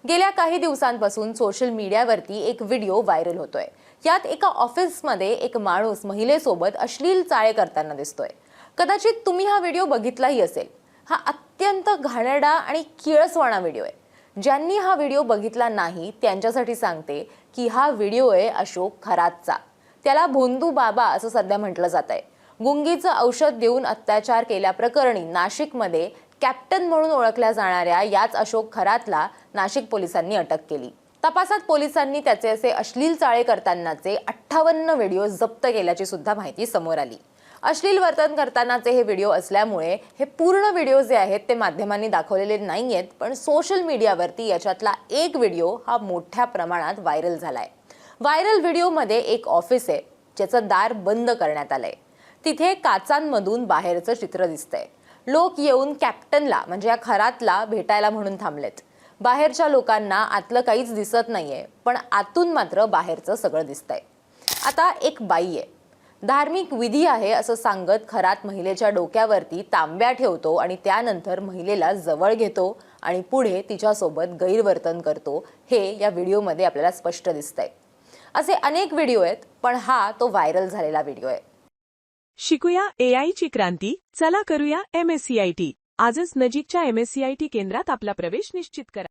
गेल्या काही दिवसांपासून सोशल मीडियावरती एक व्हिडिओ व्हायरल होतोय। यात एका ऑफिसमध्ये एक माणूस महिलेसोबत अश्लील चाळे करताना दिसतोय। कदाचित तुम्ही हा व्हिडिओ बघितलाही असेल। हा अत्यंत घाणेरडा आणि किळसवाणा व्हिडिओ आहे। ज्यांनी हा व्हिडिओ बघितला नाही त्यांच्यासाठी सांगते की हा व्हिडिओ आहे अशोक खरातचा। त्याला भोंदू बाबा असं सध्या म्हटलं जातंय। गुंगीचं औषध देऊन अत्याचार केल्याप्रकरणी नाशिकमध्ये कॅप्टन म्हणून ओळखल्या जाणाऱ्या याच अशोक खरातला नाशिक पोलिसांनी अटक केली। तपासात पोलिसांनी त्याचे असे अश्लील चाळे करतानाचे 58 व्हिडिओ जप्त केल्याची सुद्धा माहिती समोर आली। अश्लील वर्तन करतानाचे हे व्हिडिओ असल्यामुळे हे पूर्ण व्हिडिओ जे आहेत ते माध्यमांनी दाखवलेले नाहीयेत, पण सोशल मीडियावरती याच्यातला एक व्हिडिओ हा मोठ्या प्रमाणात व्हायरल झालाय। व्हायरल व्हिडिओमध्ये एक ऑफिस आहे ज्याचं दार बंद करण्यात आलंय। तिथे काचांमधून बाहेरचं चित्र दिसतंय। लोक येऊन कॅप्टनला म्हणजे या खरातला भेटायला म्हणून थांबलेत। बाहेरच्या लोकांना आतलं काहीच दिसत नाहीये, पण आतून मात्र बाहेरचं सगळं दिसतंय। आता एक बाई आहे, धार्मिक विधी आहे असं सांगत खरात महिलेच्या डोक्यावरती तांब्या ठेवतो आणि त्यानंतर महिलेला जवळ घेतो आणि पुढे तिच्यासोबत गैरवर्तन करतो। हे या व्हिडिओमध्ये आपल्याला स्पष्ट दिसतंय। असे अनेक व्हिडिओ आहेत, पण हा तो व्हायरल झालेला व्हिडिओ आहे। शिकूया AI ची क्रांती, चला करूया MSCIT। आजच नजीकच्या MSCIT केंद्रात आपला प्रवेश निश्चित करा।